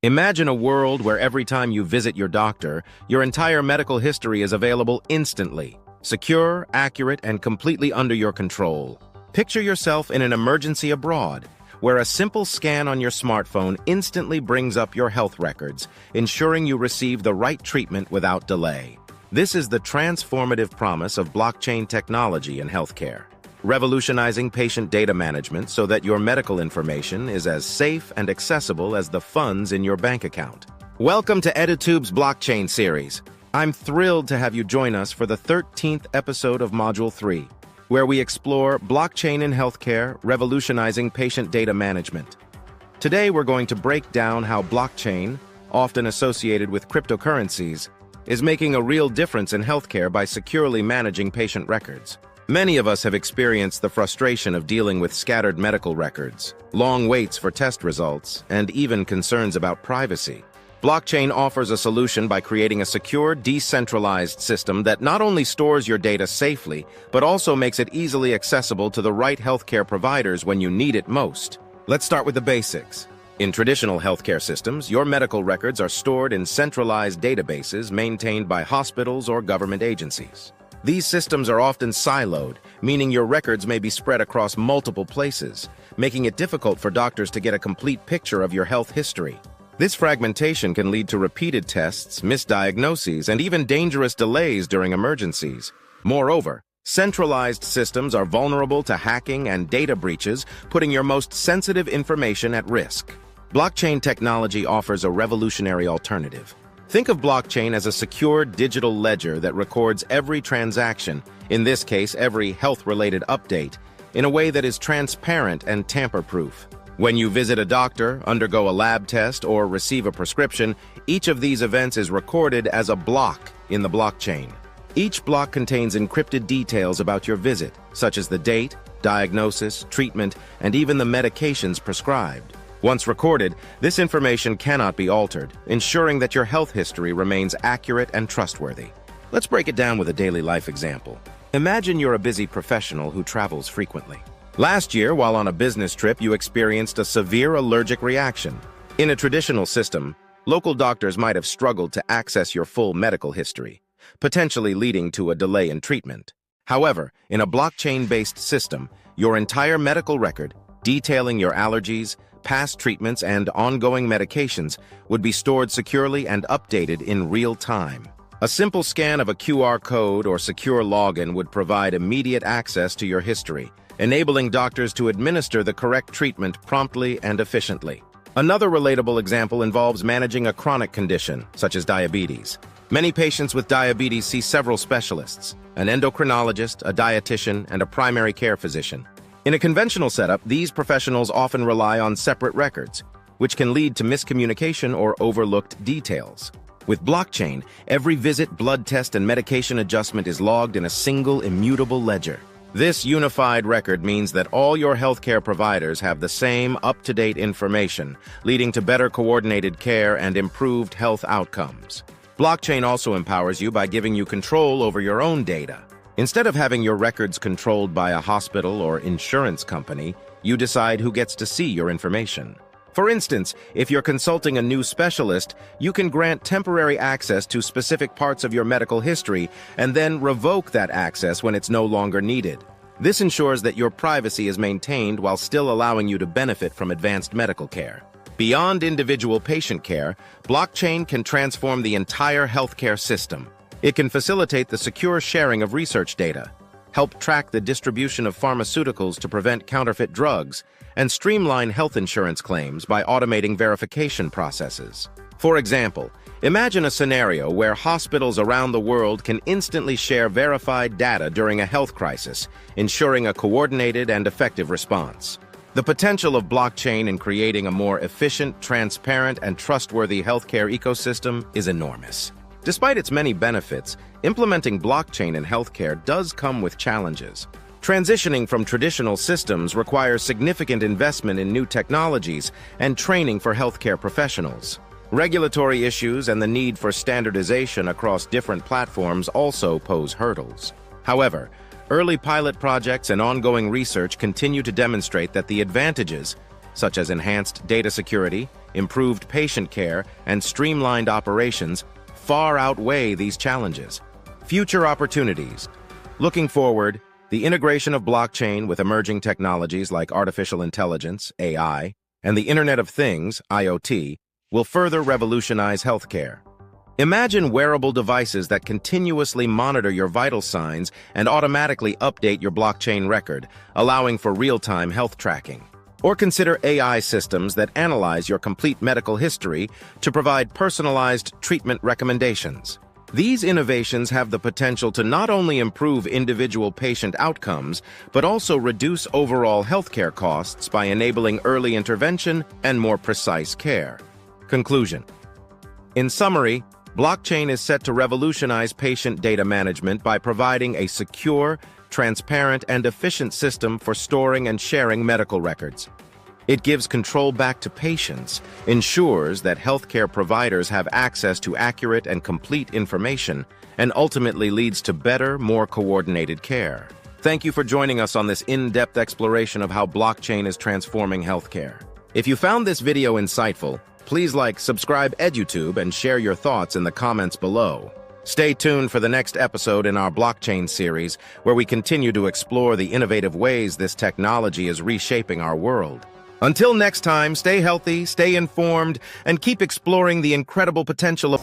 Imagine a world where every time you visit your doctor, your entire medical history is available instantly, secure, accurate, and completely under your control. Picture yourself in an emergency abroad, where a simple scan on your smartphone instantly brings up your health records, ensuring you receive the right treatment without delay. This is the transformative promise of blockchain technology in healthcare, revolutionizing patient data management so that your medical information is as safe and accessible as the funds in your bank account. Welcome to EduTube's blockchain series. I'm thrilled to have you join us for the 13th episode of Module 3, where we explore blockchain in healthcare, revolutionizing patient data management. Today, we're going to break down how blockchain, often associated with cryptocurrencies, is making a real difference in healthcare by securely managing patient records. Many of us have experienced the frustration of dealing with scattered medical records, long waits for test results, and even concerns about privacy. Blockchain offers a solution by creating a secure, decentralized system that not only stores your data safely, but also makes it easily accessible to the right healthcare providers when you need it most. Let's start with the basics. In traditional healthcare systems, your medical records are stored in centralized databases maintained by hospitals or government agencies. These systems are often siloed, meaning your records may be spread across multiple places, making it difficult for doctors to get a complete picture of your health history. This fragmentation can lead to repeated tests, misdiagnoses, and even dangerous delays during emergencies. Moreover, centralized systems are vulnerable to hacking and data breaches, putting your most sensitive information at risk. Blockchain technology offers a revolutionary alternative. Think of blockchain as a secure digital ledger that records every transaction, in this case every health-related update, in a way that is transparent and tamper-proof. When you visit a doctor, undergo a lab test, or receive a prescription, each of these events is recorded as a block in the blockchain. Each block contains encrypted details about your visit, such as the date, diagnosis, treatment, and even the medications prescribed. Once recorded, this information cannot be altered, ensuring that your health history remains accurate and trustworthy. Let's break it down with a daily life example. Imagine you're a busy professional who travels frequently. Last year, while on a business trip, you experienced a severe allergic reaction. In a traditional system, local doctors might have struggled to access your full medical history, potentially leading to a delay in treatment. However, in a blockchain-based system, your entire medical record, detailing your allergies, past treatments, and ongoing medications would be stored securely and updated in real time. A simple scan of a QR code or secure login would provide immediate access to your history, enabling doctors to administer the correct treatment promptly and efficiently. Another relatable example involves managing a chronic condition, such as diabetes. Many patients with diabetes see several specialists: an endocrinologist, a dietitian, and a primary care physician. In a conventional setup, these professionals often rely on separate records, which can lead to miscommunication or overlooked details. With blockchain, every visit, blood test, and medication adjustment is logged in a single, immutable ledger. This unified record means that all your healthcare providers have the same up-to-date information, leading to better coordinated care and improved health outcomes. Blockchain also empowers you by giving you control over your own data. Instead of having your records controlled by a hospital or insurance company, you decide who gets to see your information. For instance, if you're consulting a new specialist, you can grant temporary access to specific parts of your medical history and then revoke that access when it's no longer needed. This ensures that your privacy is maintained while still allowing you to benefit from advanced medical care. Beyond individual patient care, blockchain can transform the entire healthcare system. It can facilitate the secure sharing of research data, help track the distribution of pharmaceuticals to prevent counterfeit drugs, and streamline health insurance claims by automating verification processes. For example, imagine a scenario where hospitals around the world can instantly share verified data during a health crisis, ensuring a coordinated and effective response. The potential of blockchain in creating a more efficient, transparent, and trustworthy healthcare ecosystem is enormous. Despite its many benefits, implementing blockchain in healthcare does come with challenges. Transitioning from traditional systems requires significant investment in new technologies and training for healthcare professionals. Regulatory issues and the need for standardization across different platforms also pose hurdles. However, early pilot projects and ongoing research continue to demonstrate that the advantages, such as enhanced data security, improved patient care, and streamlined operations, far outweigh these challenges. Future opportunities. Looking forward, the integration of blockchain with emerging technologies like artificial intelligence, AI, and the Internet of Things, IoT, will further revolutionize healthcare. Imagine wearable devices that continuously monitor your vital signs and automatically update your blockchain record, allowing for real-time health tracking. Or consider AI systems that analyze your complete medical history to provide personalized treatment recommendations. These innovations have the potential to not only improve individual patient outcomes, but also reduce overall healthcare costs by enabling early intervention and more precise care. Conclusion. In summary, blockchain is set to revolutionize patient data management by providing a secure, transparent, and efficient system for storing and sharing medical records. It gives control back to patients, ensures that healthcare providers have access to accurate and complete information, and ultimately leads to better, more coordinated care. Thank you for joining us on this in-depth exploration of how blockchain is transforming healthcare. If you found this video insightful, please like, subscribe EduTube, and share your thoughts in the comments below. Stay tuned for the next episode in our blockchain series, where we continue to explore the innovative ways this technology is reshaping our world. Until next time, stay healthy, stay informed, and keep exploring the incredible potential of